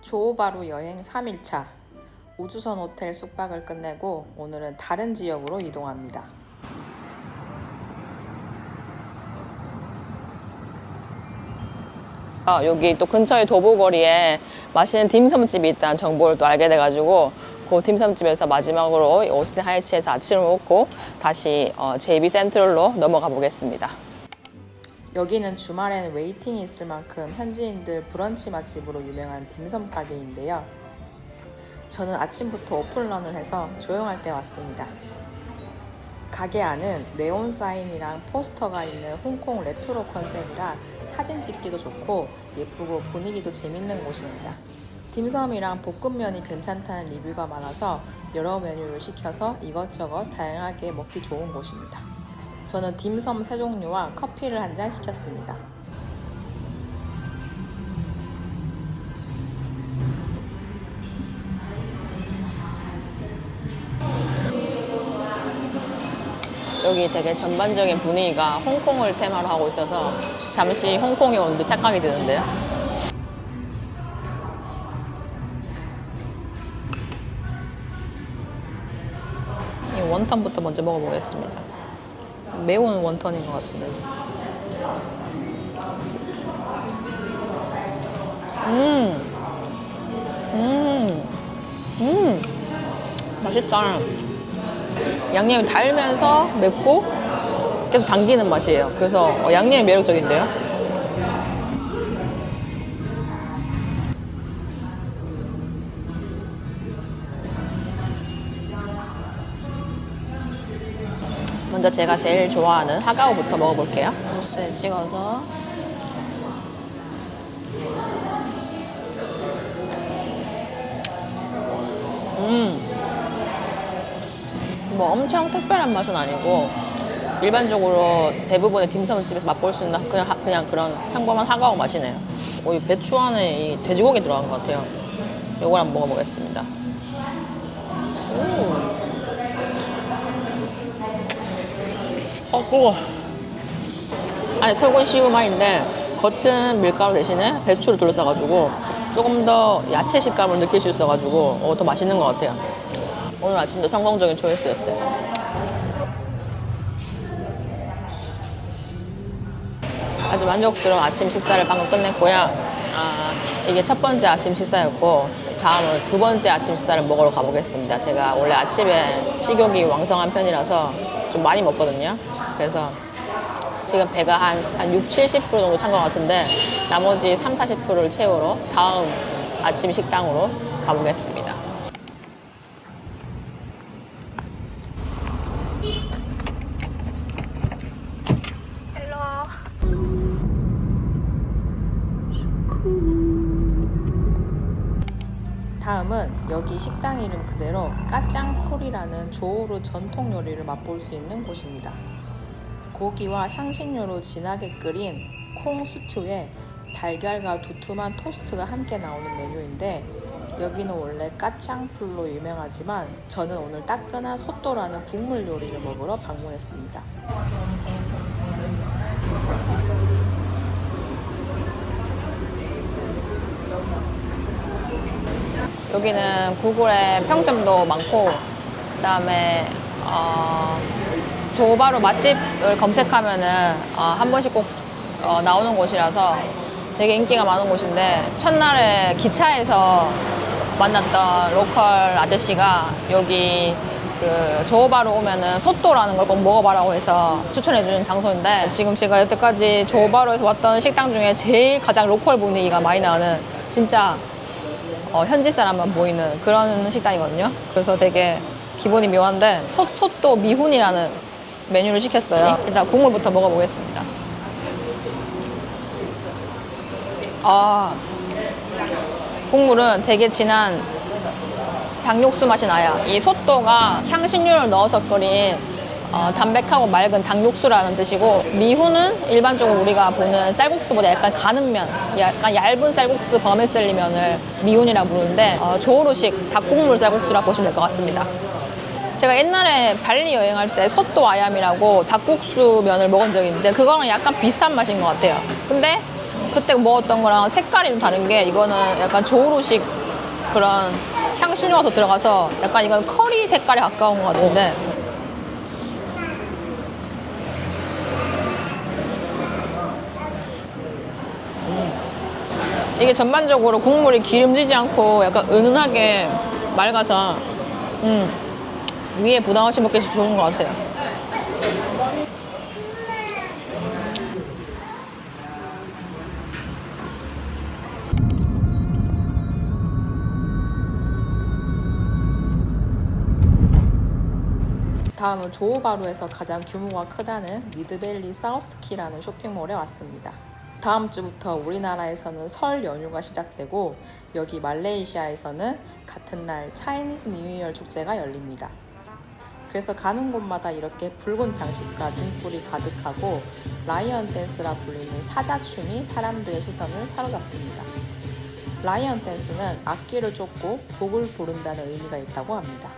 조호바루 여행 3일차 우주선 호텔 숙박을 끝내고 오늘은 다른 지역으로 이동합니다. 여기 또 근처에 도보거리에 맛있는 딤섬집이 있다는 정보를 또 알게 돼가지고 그 딤섬집에서 마지막으로 오스틴 하이츠에서 아침을 먹고 다시 JB 센트럴로 넘어가 보겠습니다. 여기는 주말엔 웨이팅이 있을 만큼 현지인들 브런치 맛집으로 유명한 딤섬 가게인데요. 저는 아침부터 오픈런을 해서 조용할 때 왔습니다. 가게 안은 네온 사인이랑 포스터가 있는 홍콩 레트로 컨셉이라 사진 찍기도 좋고 예쁘고 분위기도 재밌는 곳입니다. 딤섬이랑 볶음면이 괜찮다는 리뷰가 많아서 여러 메뉴를 시켜서 이것저것 다양하게 먹기 좋은 곳입니다. 저는 딤섬 3종류와 커피를 한 잔 시켰습니다. 여기 되게 전반적인 분위기가 홍콩을 테마로 하고 있어서 잠시 홍콩에 온 듯 착각이 드는데요. 이 원턴부터 먼저 먹어보겠습니다. 매운 원턴인 것 같은데. 맛있다. 양념이 달면서 맵고 계속 당기는 맛이에요. 그래서 양념이 매력적인데요. 먼저 제가 제일 좋아하는 하가오부터 먹어볼게요. 소스에 찍어서 뭐 엄청 특별한 맛은 아니고 일반적으로 대부분의 딤섬집에서 맛볼 수 있는 그냥 그런 평범한 하가오 맛이네요. 이 배추 안에 이 돼지고기 들어간 것 같아요. 이걸 한번 먹어보겠습니다. 뜨거워. 아니 속은 시우마인데 겉은 밀가루 대신에 배추를 둘러싸가지고 조금 더 야채 식감을 느낄 수 있어가지고 더 맛있는 것 같아요. 오늘 아침도 성공적인 초이스였어요. 아주 만족스러운 아침 식사를 방금 끝냈고요. 이게 첫 번째 아침 식사였고 다음은 두 번째 아침 식사를 먹으러 가보겠습니다. 제가 원래 아침에 식욕이 왕성한 편이라서 좀 많이 먹거든요. 그래서 지금 배가 한 6, 70% 정도 찬 것 같은데 나머지 3, 40%를 채우러 다음 아침 식당으로 가보겠습니다. 다음은 여기 식당 이름 그대로 까짱풀이라는 조호르 전통 요리를 맛볼 수 있는 곳입니다. 고기와 향신료로 진하게 끓인 콩 스튜에 달걀과 두툼한 토스트가 함께 나오는 메뉴인데 여기는 원래 까짱풀로 유명하지만 저는 오늘 따끈한 소또라는 국물 요리를 먹으러 방문했습니다. 여기는 구글에 평점도 많고 그다음에 조호바루 맛집을 검색하면은 한 번씩 꼭 나오는 곳이라서 되게 인기가 많은 곳인데 첫날에 기차에서 만났던 로컬 아저씨가 여기 그 조호바루 오면은 소또라는 걸 꼭 먹어봐라고 해서 추천해주는 장소인데 지금 제가 여태까지 조호바루에서 왔던 식당 중에 제일 가장 로컬 분위기가 많이 나는 진짜 현지 사람만 보이는 그런 식당이거든요. 그래서 되게 기분이 묘한데 소또 미훈이라는 메뉴를 시켰어요. 일단 국물부터 먹어보겠습니다. 국물은 되게 진한 닭육수 맛이 나요. 이 소또가 향신료를 넣어서 끓인 담백하고 맑은 닭육수라는 뜻이고 미훈은 일반적으로 우리가 보는 쌀국수보다 약간 가는 면, 약간 얇은 쌀국수 버메셀리 면을 미훈이라고 부르는데 조호르식 닭국물 쌀국수라고 보시면 될 것 같습니다. 제가 옛날에 발리 여행할 때 소또 아얌이라고 닭국수 면을 먹은 적이 있는데 그거랑 약간 비슷한 맛인 것 같아요. 근데 그때 먹었던 거랑 색깔이 좀 다른 게 이거는 약간 조루식 그런 향신료가 더 들어가서 약간 이건 커리 색깔에 가까운 것 같은데 이게 전반적으로 국물이 기름지지 않고 약간 은은하게 맑아서 위에 부담 없이 먹기 좋은 것 같아요. 다음은 조호바루에서 가장 규모가 크다는 미드밸리 사우스키라는 쇼핑몰에 왔습니다. 다음 주부터 우리나라에서는 설 연휴가 시작되고 여기 말레이시아에서는 같은 날 차이니즈 뉴이어 축제가 열립니다. 그래서 가는 곳마다 이렇게 붉은 장식과 등불이 가득하고 라이언 댄스라 불리는 사자춤이 사람들의 시선을 사로잡습니다. 라이언 댄스는 악기를 쫓고 곡을 부른다는 의미가 있다고 합니다.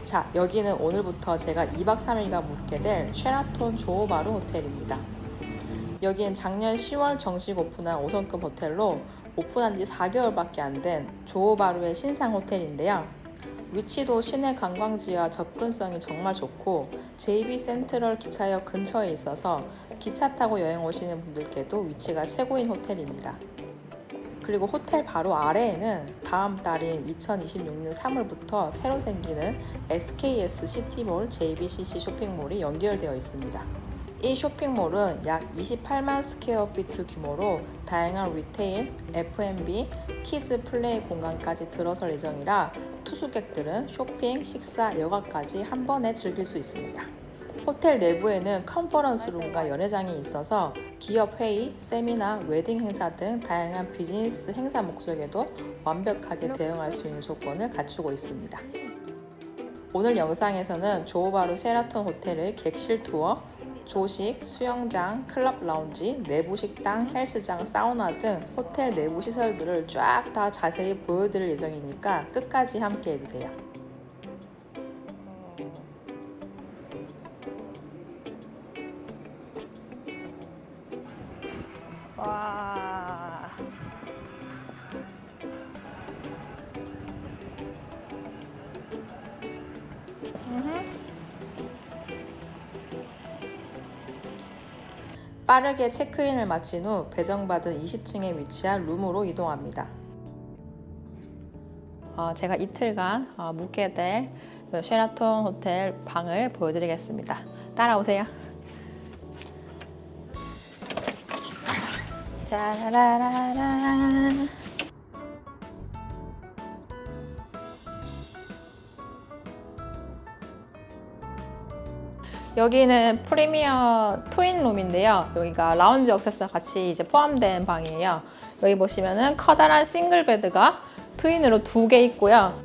자, 여기는 오늘부터 제가 2박 3일간 묵게 될 쉐라톤 조호바루 호텔입니다. 여기는 작년 10월 정식 오픈한 5성급 호텔로 오픈한 지 4개월밖에 안 된 조호바루의 신상 호텔인데요. 위치도 시내 관광지와 접근성이 정말 좋고 JB 센트럴 기차역 근처에 있어서 기차 타고 여행 오시는 분들께도 위치가 최고인 호텔입니다. 그리고 호텔 바로 아래에는 다음 달인 2026년 3월부터 새로 생기는 SKS 시티몰 JBCC 쇼핑몰이 연결되어 있습니다. 이 쇼핑몰은 약 28만 스퀘어피트 규모로 다양한 리테일, F&B, 키즈 플레이 공간까지 들어설 예정이라 투숙객들은 쇼핑, 식사, 여가까지 한 번에 즐길 수 있습니다. 호텔 내부에는 컨퍼런스룸과 연회장이 있어서 기업 회의, 세미나, 웨딩 행사 등 다양한 비즈니스 행사 목적에도 완벽하게 대응할 수 있는 조건을 갖추고 있습니다. 오늘 영상에서는 조호바루 쉐라톤 호텔의 객실 투어, 조식, 수영장, 클럽 라운지, 내부 식당, 헬스장, 사우나 등 호텔 내부 시설들을 쫙 다 자세히 보여드릴 예정이니까 끝까지 함께 해주세요. 와. 빠르게 체크인을 마친 후 배정받은 20층에 위치한 룸으로 이동합니다. 제가 이틀간 묵게 될 쉐라톤 호텔 방을 보여드리겠습니다. 따라오세요. 짜라라란. 여기는 프리미어 트윈룸인데요. 여기가 라운지 액세스와 같이 이제 포함된 방이에요. 여기 보시면은 커다란 싱글 베드가 트윈으로 2개 있고요.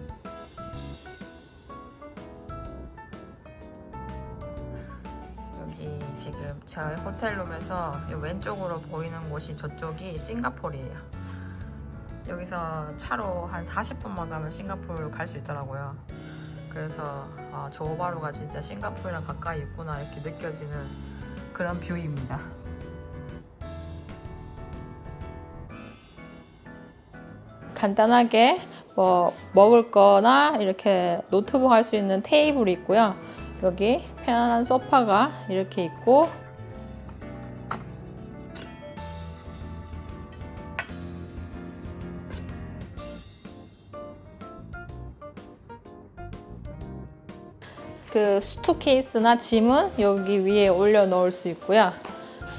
여기 지금 저희 호텔룸에서 왼쪽으로 보이는 곳이 저쪽이 싱가포르예요. 여기서 차로 한 40분만 가면 싱가포르 갈 수 있더라고요. 그래서 조호바루가 진짜 싱가포르랑 가까이 있구나 이렇게 느껴지는 그런 뷰입니다. 간단하게 뭐 먹을 거나 이렇게 노트북 할 수 있는 테이블이 있고요. 여기 편안한 소파가 이렇게 있고 그 수트 케이스나 짐은 여기 위에 올려 놓을 수 있고요.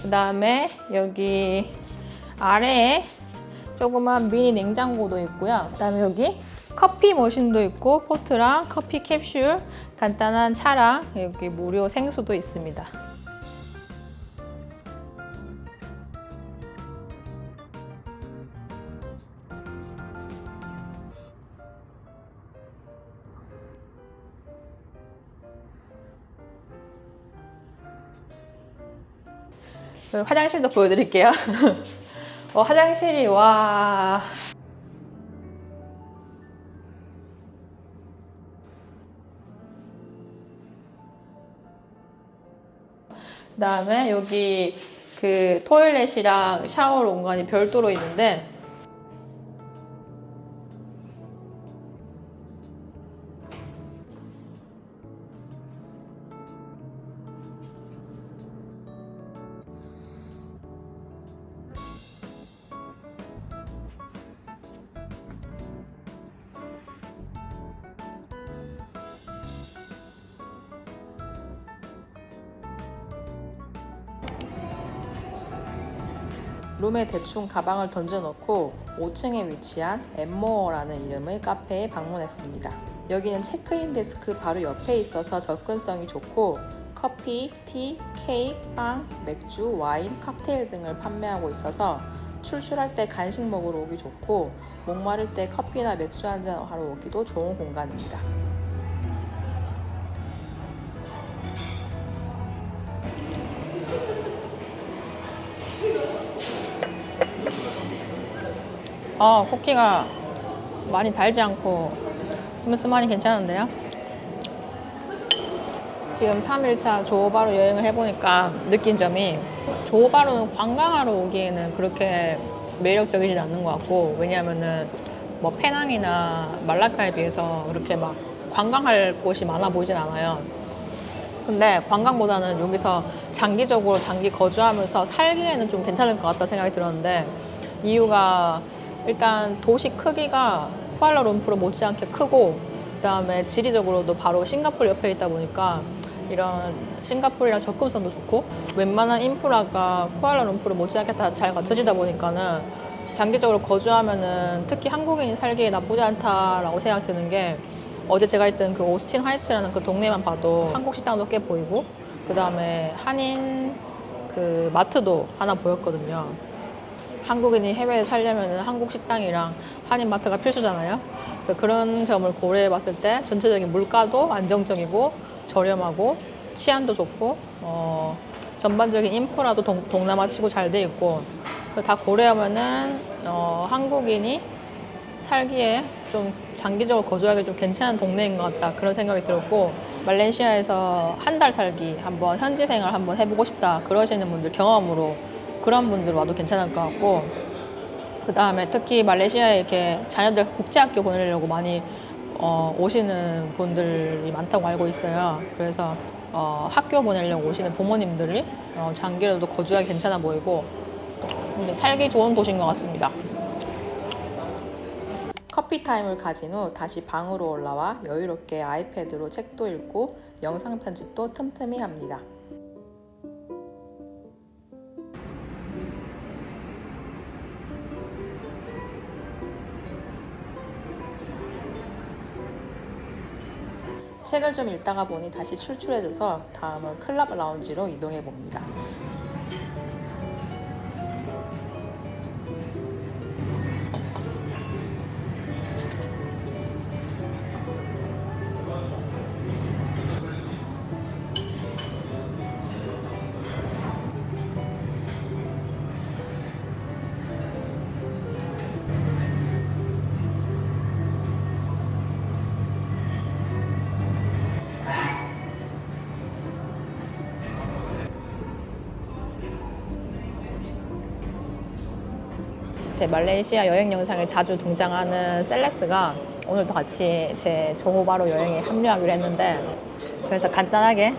그 다음에 여기 아래에 조그만 미니 냉장고도 있고요. 그 다음에 여기 커피 머신도 있고 포트랑 커피 캡슐, 간단한 차랑 여기 무료 생수도 있습니다. 화장실도 보여드릴게요. 화장실이 와. 그다음에 여기 그 토일렛이랑 샤워 공간이 별도로 있는데 룸에 대충 가방을 던져놓고 5층에 위치한 엠모어라는 이름의 카페에 방문했습니다. 여기는 체크인 데스크 바로 옆에 있어서 접근성이 좋고 커피, 티, 케이크, 빵, 맥주, 와인, 칵테일 등을 판매하고 있어서 출출할 때 간식 먹으러 오기 좋고 목마를 때 커피나 맥주 한잔 하러 오기도 좋은 공간입니다. 쿠키가 많이 달지 않고 스무스하니 괜찮은데요? 지금 3일차 조호바루 여행을 해보니까 느낀 점이 조호바루는 관광하러 오기에는 그렇게 매력적이진 않는 것 같고 왜냐하면은 뭐 페낭이나 말라카에 비해서 그렇게 막 관광할 곳이 많아 보이진 않아요. 근데 관광보다는 여기서 장기적으로 장기 거주하면서 살기에는 좀 괜찮을 것 같다 생각이 들었는데 이유가 일단 도시 크기가 쿠알라룸푸르 못지않게 크고 그다음에 지리적으로도 바로 싱가포르 옆에 있다 보니까 이런 싱가포르랑 접근성도 좋고 웬만한 인프라가 쿠알라룸푸르 못지않게 다 잘 갖춰지다 보니까는 장기적으로 거주하면은 특히 한국인이 살기에 나쁘지 않다라고 생각 드는 게 어제 제가 있던 그 오스틴 하이츠라는 그 동네만 봐도 한국 식당도 꽤 보이고 그다음에 한인 그 마트도 하나 보였거든요. 한국인이 해외에 살려면 한국 식당이랑 한인 마트가 필수잖아요. 그래서 그런 점을 고려해 봤을 때 전체적인 물가도 안정적이고 저렴하고 치안도 좋고 전반적인 인프라도 동남아 치고 잘 돼 있고 다 고려하면은 한국인이 살기에 좀 장기적으로 거주하기 좀 괜찮은 동네인 것 같다 그런 생각이 들었고 말레이시아에서 한 달 살기 한번 현지 생활 한번 해보고 싶다 그러시는 분들 경험으로 그런 분들 와도 괜찮을 것 같고 그 다음에 특히 말레이시아에 이렇게 자녀들 국제학교 보내려고 많이 오시는 분들이 많다고 알고 있어요. 그래서 학교 보내려고 오시는 부모님들이 장기로도 거주하기 괜찮아 보이고 살기 좋은 도시인 것 같습니다. 커피 타임을 가진 후 다시 방으로 올라와 여유롭게 아이패드로 책도 읽고 영상 편집도 틈틈이 합니다. 책을 좀 읽다가 보니 다시 출출해져서 다음은 클럽 라운지로 이동해 봅니다. 제 말레이시아 여행 영상에 자주 등장하는 셀레스가 오늘도 같이 제 조호바루 여행에 합류하기로 했는데 그래서 간단하게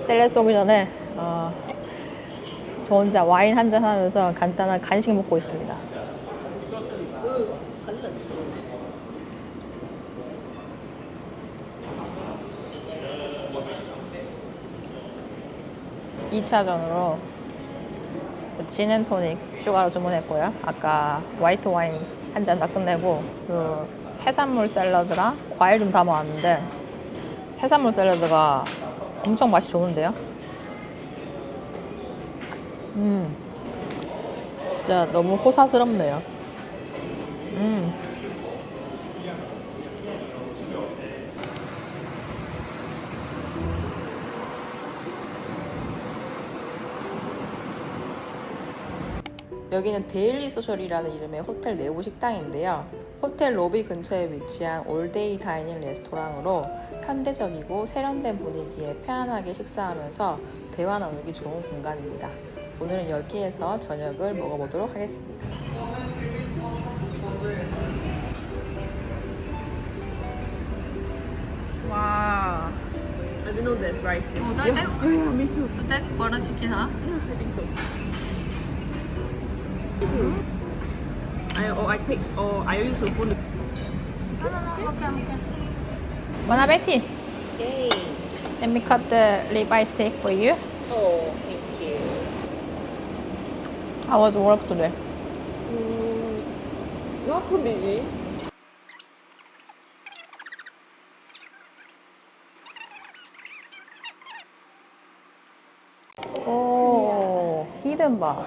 셀레스 오기 전에 저 혼자 와인 한잔 하면서 간단한 간식 먹고 있습니다. 2차전으로 진앤토닉 추가로 주문했고요. 아까 화이트 와인 한 잔 다 끝내고 그 해산물 샐러드랑 과일 좀 담아왔는데 해산물 샐러드가 엄청 맛이 좋은데요. 진짜 너무 호사스럽네요. 여기는 데일리 소셜이라는 이름의 호텔 내부 식당인데요. 호텔 로비 근처에 위치한 올데이 다이닝 레스토랑으로 현대적이고 세련된 분위기에 편안하게 식사하면서 대화 나누기 좋은 공간입니다. 오늘은 여기에서 저녁을 먹어보도록 하겠습니다. 와. I didn't know there's rice here. Oh, that's Yeah, me too. So that's butter chicken, huh? Yeah, I think so. I use the phone. Okay. Bon appétit. Yay. Let me cut the ribeye steak for you. Oh, thank you. How was work today? Not too busy. 오, 히든바.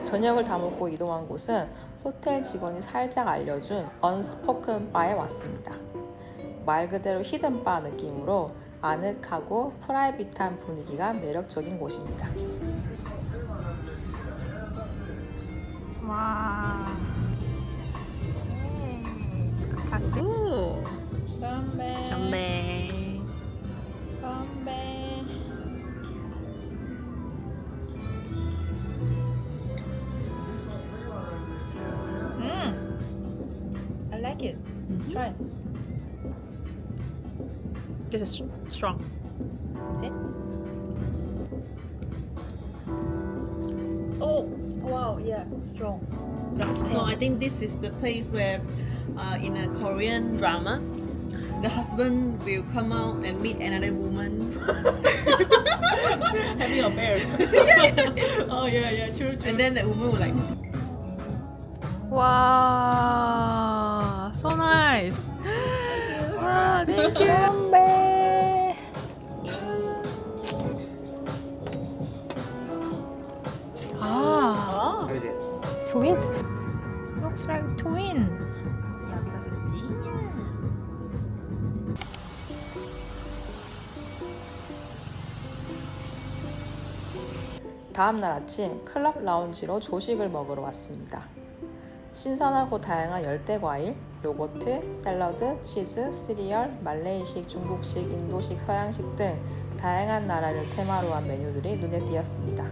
저녁을 다 먹고 이동한 곳은 호텔 직원이 살짝 알려준 언스포큰 바에 왔습니다. 말 그대로 히든 바 느낌으로 아늑하고 프라이빗한 분위기가 매력적인 곳입니다. 와. Ooh. 건배. 건배. 건배. I like it. Try it. This is strong. Is it? Oh, wow, yeah, strong. No, I think this is the place where, in a Korean drama, the husband will come out and meet another woman. Having an affair. Oh yeah, true. And then the woman will like. 와, so nice. 와, thank you. 건배. Ah, How is it? sweet. Looks like twin. Yeah, because it's 다음날 아침 클럽 라운지로 조식을 먹으러 왔습니다. 신선하고 다양한 열대과일, 요거트, 샐러드, 치즈, 시리얼, 말레이식, 중국식, 인도식, 서양식 등 다양한 나라를 테마로 한 메뉴들이 눈에 띄었습니다.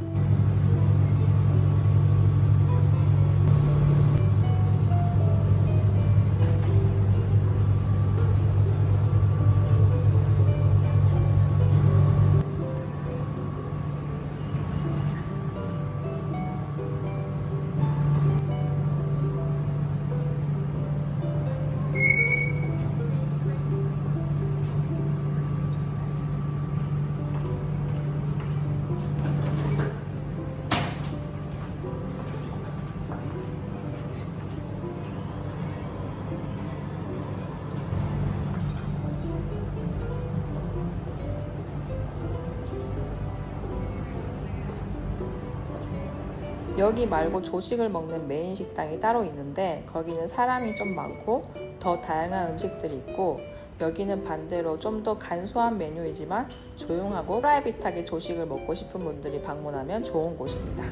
여기 말고 조식을 먹는 메인 식당이 따로 있는데 거기는 사람이 좀 많고 더 다양한 음식들이 있고 여기는 반대로 좀 더 간소한 메뉴이지만 조용하고 프라이빗하게 조식을 먹고 싶은 분들이 방문하면 좋은 곳입니다.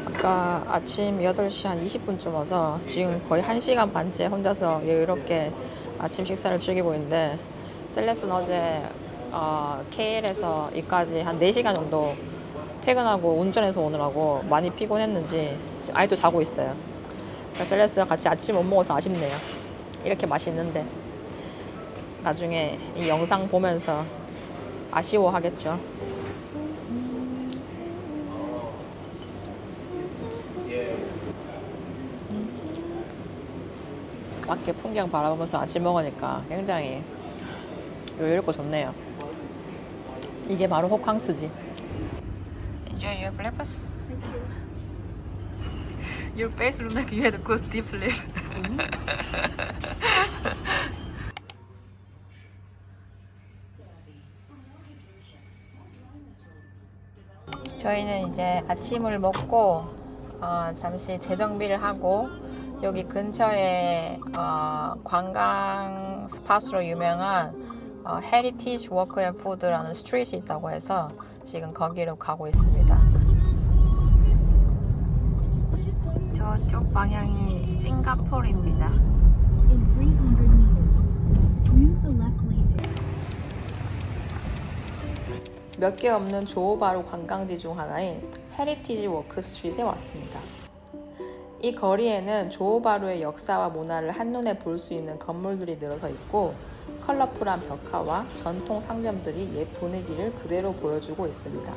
아까 아침 8시 한 20분쯤 와서 지금 거의 1시간 반째 혼자서 여유롭게 아침 식사를 즐기고 있는데 셀레스는 어제 KL에서 이까지 한 4시간 정도 퇴근하고 운전해서 오느라고 많이 피곤했는지 지금 아직도 자고 있어요. 그러니까 셀레스가 같이 아침 못 먹어서 아쉽네요. 이렇게 맛있는데 나중에 이 영상 보면서 아쉬워하겠죠. 밖에 풍경 바라보면서 아침 먹으니까 굉장히 여유롭고 좋네요. 이게 바로 호캉스지. Enjoy your breakfast. Thank you. Your face looks like you had a good deep sleep. 저희는 이제 아침을 먹고 잠시 재정비를 하고 여기 근처에 관광 스팟으로 유명한 헤리티지 워크 앤 푸드라는 스트릿이 있다고 해서 지금 거기로 가고 있습니다. 저쪽 방향이 싱가포르입니다. In 300 meters, use the left lane to 몇 개 없는 조호바루 관광지 중 하나인 헤리티지 워크 스트릿에 왔습니다. 이 거리에는 조호바루의 역사와 문화를 한눈에 볼 수 있는 건물들이 늘어서 있고 컬러풀한 벽화와 전통 상점들이 옛 분위기를 그대로 보여주고 있습니다.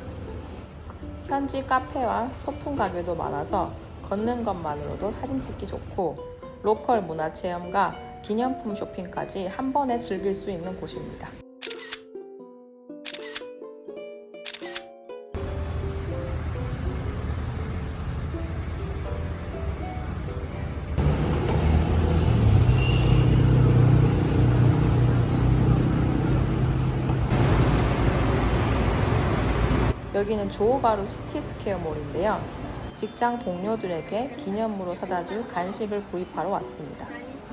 현지 카페와 소품 가게도 많아서 걷는 것만으로도 사진 찍기 좋고 로컬 문화 체험과 기념품 쇼핑까지 한 번에 즐길 수 있는 곳입니다. 여기는 조호바루 시티스퀘어몰인데요. 직장 동료들에게 기념으로 사다 줄 간식을 구입하러 왔습니다.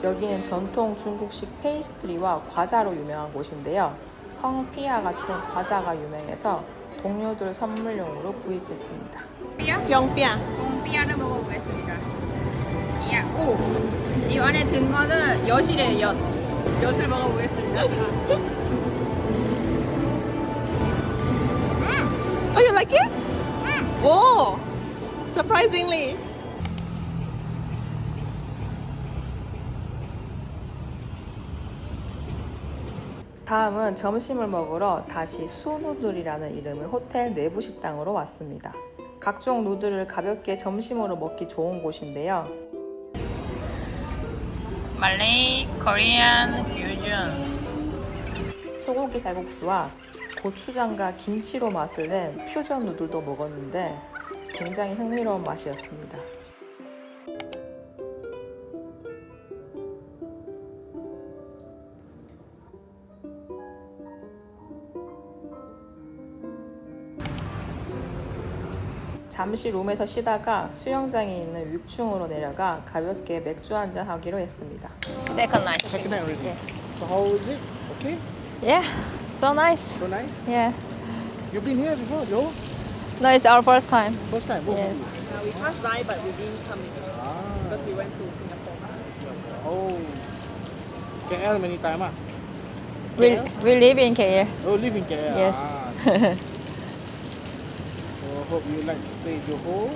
여기는 전통 중국식 페이스트리와 과자로 유명한 곳인데요. 헝피아 같은 과자가 유명해서 동료들 선물용으로 구입했습니다. 영피아. 삐아를 먹어보겠습니다. 야, 오! 이 안에 든 거는 엿이래요, 엿. 엿을 먹어보겠습니다. Oh, you like it? Whoa! Surprisingly. 다음은 점심을 먹으러 다시 수누들이라는 이름의 호텔 내부 식당으로 왔습니다. 각종 누들을 가볍게 점심으로 먹기 좋은 곳인데요. 말레이, 코리안, 퓨전. 소고기 쌀국수와 고추장과 김치로 맛을 낸 퓨전 누들도 먹었는데 굉장히 흥미로운 맛이었습니다. 잠시 룸에서 쉬다가 수영장이 있는 6층으로 내려가 가볍게 맥주 한잔 하기로 했습니다. Second night. Second night already. So how is it? Okay? Yeah, so nice. So nice? Yeah. You've been here before, Joe? No, it's our first time. First time? Both Yes. of you? We passed by, but we didn't come in Ah. because we went to Singapore. Oh. KL many time ah? We live in KL. Oh, live in KL. Yes. Ah. So hope you like to stay Johor.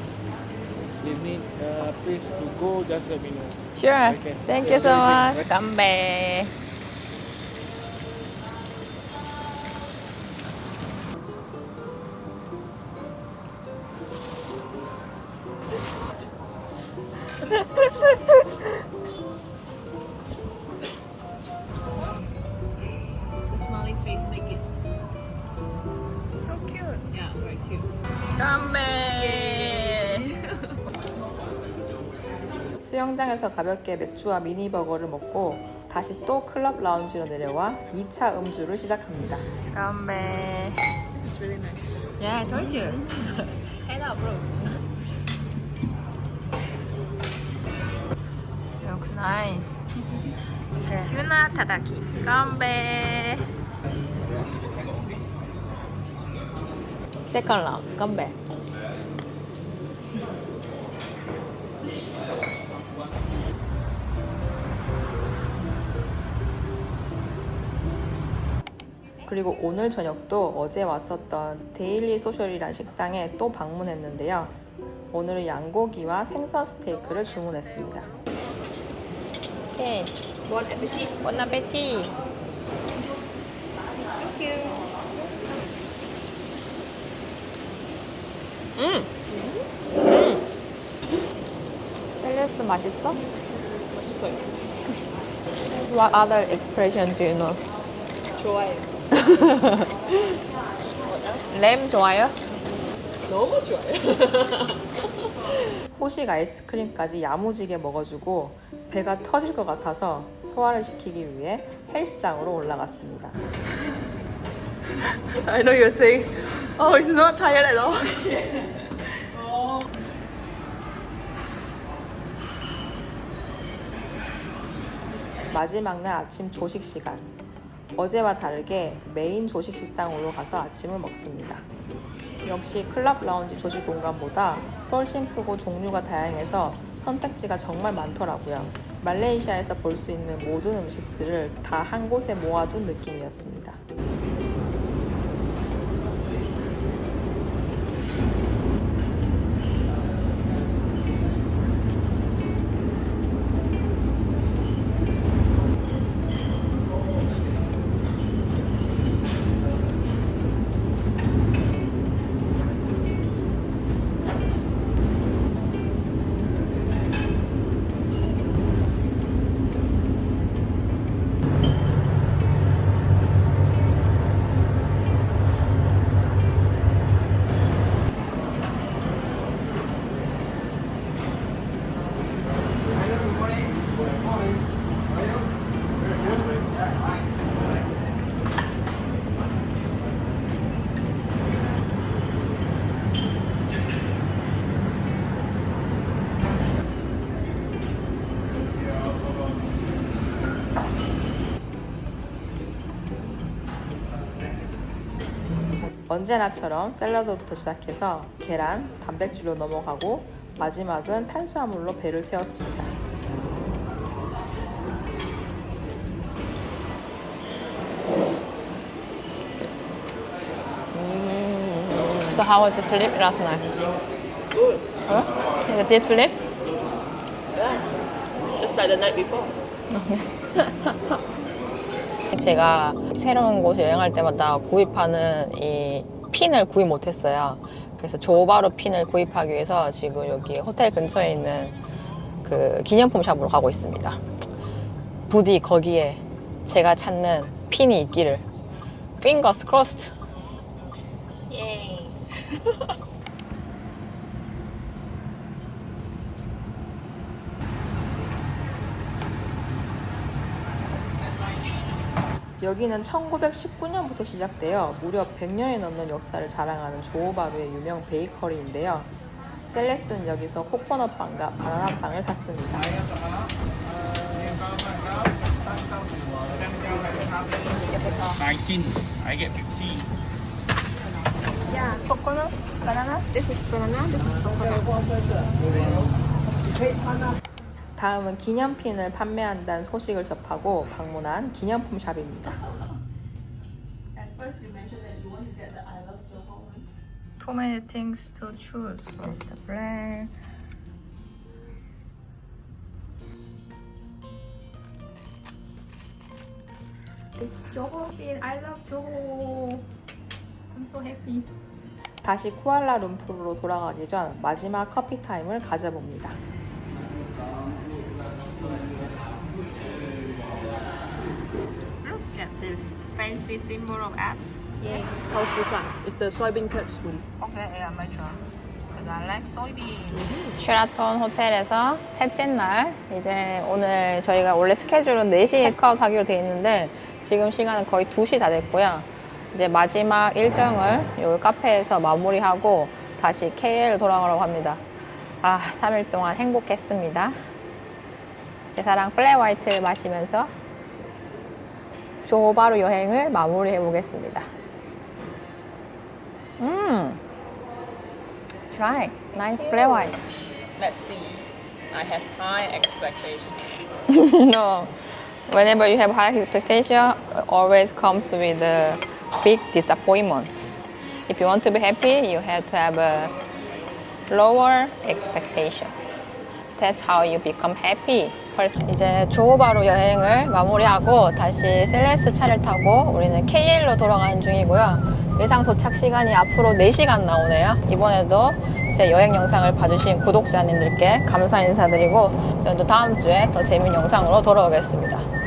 If need a place to go, just let me know. Sure. Okay. Thank Yeah, you so very much. good. 건배. The smiley face make it. So cute. Yeah, very cute. 건배. 수영장에서 가볍게 맥주와 미니버거를 먹고 다시 또 클럽 라운지로 내려와 2차 음주를 시작합니다. 건배. This is really nice. Yeah, I told you. Hand up, bro. Looks nice. 튜나 타다키. 건배. Second round. 건배. 그리고 오늘 저녁도 어제 왔었던 데일리 소셜이란 식당에 또 방문했는데요. 오늘은 양고기와 생선 스테이크를 주문했습니다. 오케이. Bon appetit. Bon appetit. 샐러드 맛있어? 맛있어요. What other expression do you know? 좋아요. 램 좋아요? 너무 좋아요. 호식 아이스크림까지 야무지게 먹어주고 배가 터질 것 같아서 소화를 시키기 위해 헬스장으로 올라갔습니다. I know you're saying, oh, it's not tired at all. 마지막 날 아침 조식 시간. 어제와 다르게 메인 조식 식당으로 가서 아침을 먹습니다. 역시 클럽 라운지 조식 공간보다 훨씬 크고 종류가 다양해서 선택지가 정말 많더라고요. 말레이시아에서 볼 수 있는 모든 음식들을 다 한 곳에 모아둔 느낌이었습니다. 언제나처럼 샐러드부터 시작해서 계란, 단백질로 넘어가고 마지막은 탄수화물로 배를 채웠습니다. So how was your sleep last night? Good. Huh? You deep sleep? Just like the night before. 제가 새로운 곳에 여행할 때마다 구입하는 이 핀을 구입 못했어요. 그래서 조바로 핀을 구입하기 위해서 지금 여기 호텔 근처에 있는 그 기념품 샵으로 가고 있습니다. 부디 거기에 제가 찾는 핀이 있기를. Fingers crossed. Yay. 여기는 1919년부터 시작되어 무려 100년이 넘는 역사를 자랑하는 조호바루의 유명 베이커리인데요. 셀레스는 여기서 코코넛 빵과 바나나 빵을 샀습니다. I get 15. Yeah, coconut, banana. This is banana. This is coconut. 다음은 기념핀을 판매한다는 소식을 접하고 방문한 기념품 샵입니다. At first, you mentioned that you want to get the I Love Johor one. Too many things to choose. First the brand. It's Johor pin. I love Johor. I'm so happy. 다시 쿠알라룸푸르로 돌아가기 전 마지막 커피 타임을 가져봅니다. Look at this fancy symbol of us. Yeah, tofu flan. It's the soybean curd spoon. Okay, yeah, my turn. Because I like soybean. 쉐라톤 호텔에서 셋째 날, 이제 오늘 저희가 원래 스케줄은 4시에 체크아웃 하기로 돼 있는데 지금 시간은 거의 2시 다 됐고요. 이제 마지막 일정을 여기 카페에서 마무리하고 다시 KL 돌아가려고 합니다. 3일 동안 행복했습니다. 제 사랑 플랫화이트를 마시면서 조호바루 여행을 마무리해 보겠습니다. Try. Nice flat white. Let's see. I have high expectations. No. Whenever you have high expectation, always comes with a big disappointment. If you want to be happy, you have to have a lower expectation. That's how you become happy person. 이제 조호바루 여행을 마무리하고 다시 셀레스 차를 타고 우리는 KL로 돌아가는 중이고요. 예상 도착 시간이 앞으로 4시간 나오네요. 이번에도 제 여행 영상을 봐주신 구독자님들께 감사 인사드리고 저는 또 다음 주에 더 재밌는 영상으로 돌아오겠습니다.